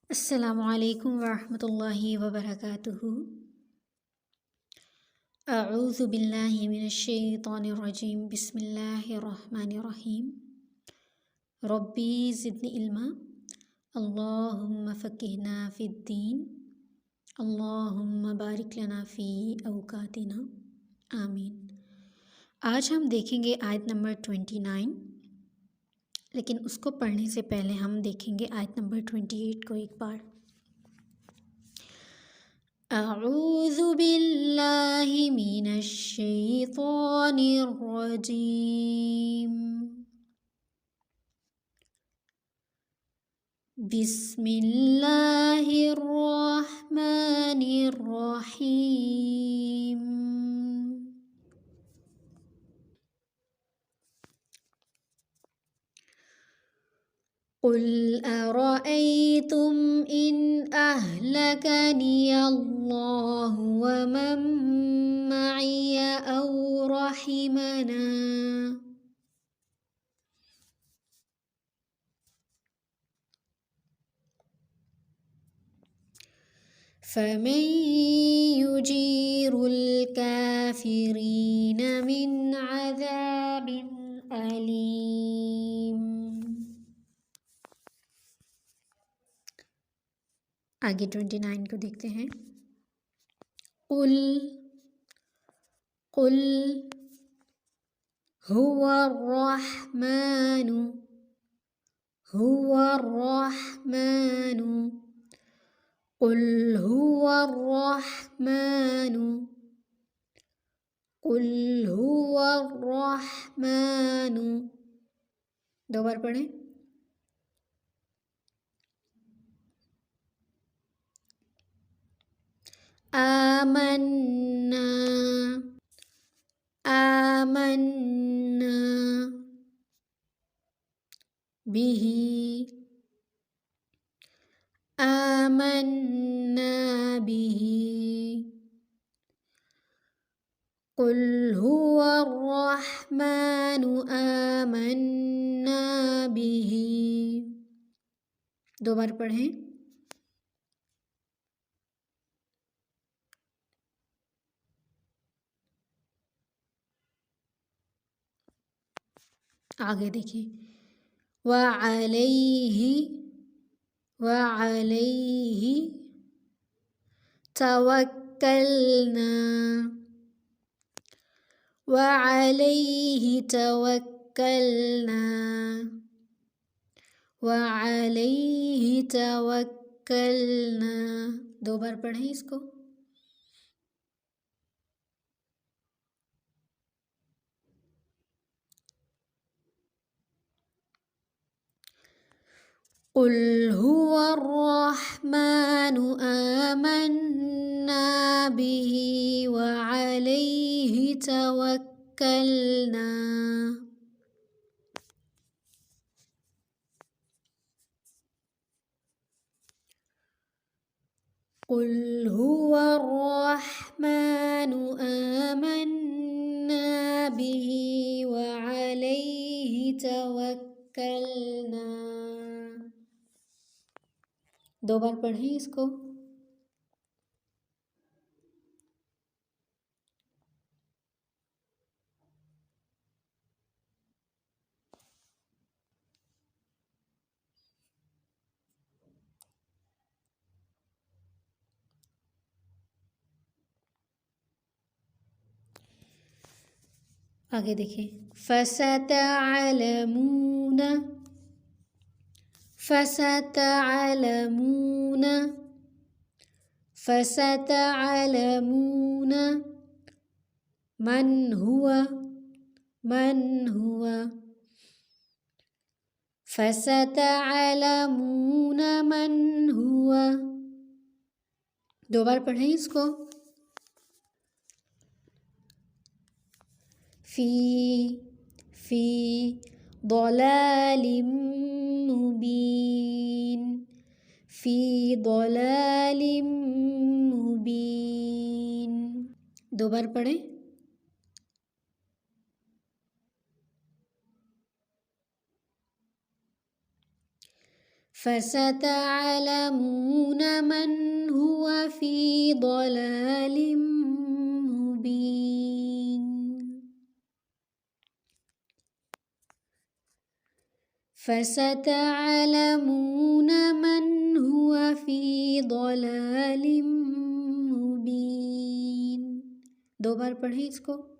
अस्सलामुअलैकुम वरहमतुल्लाहि वबरकातुहू। अऊज़ु बिल्लाहि मिनश्शैतानिर्रजीम। बिस्मिल्लाहिर्रहमानिर्रहीम। रब्बी ज़िदनी इल्मा। अल्लाहुम्मा फ़क़िहना फ़िद्दीन। अल्लाहुम्मा बारिक लना फ़ी औक़ातिना। आमीन। आज हम देखेंगे आयत नंबर 29, लेकिन उसको पढ़ने से पहले हम देखेंगे आयत नंबर 28 को एक बार। अऊज़ु बिल्लाहि मिनश्शैतानिर रजीम। बिस्मिल्लाहिर रहमानिर रहीम। क़ुल अरअय्तुम इन अहलकनी अल्लाहु व मन मइय औ रहिमना फमन युजीरुल काफिरीन मिन अज़ाबिन अलीम। आगे 29 को देखते हैं। कुल कुल हुवर्रहमानु हुवर्रहमानु कुल हुवर्रहमानु कुल हुवर्रहमानु। दो बार पढ़ें। आमन्ना आमन्ना बिही आमन्ना बिही कुल हुवर्रहमानु आमन्ना बिही। दो बार पढ़ें। आगे देखिए। वअलैहि वअलैहि तवक्कलना वअलैहि तवक्कलना वअलैहि तवक्कलना। दो बार पढ़ें इसको। कुल हुवर्रहमानु आमन्ना बिही वअलैहि तवक्कलना। कुल हुवर्रहमानु आमन्ना बिही वअलैहि तवक्कलना। दो बार पढ़ें इसको। आगे देखिए। फसतअलमून फसतअलमून फसतअलमून मन हुआ फसतअलमून मन हुआ। दो बार पढ़ें इसको। फी ضلالम मुबीन फी ضلالम मुबीन। दो बार पढ़ें। فستعلمون من هو في ضلال مبين فستعلمون من هو في ضلال मुबीन। 2 बार पढ़ें इसको।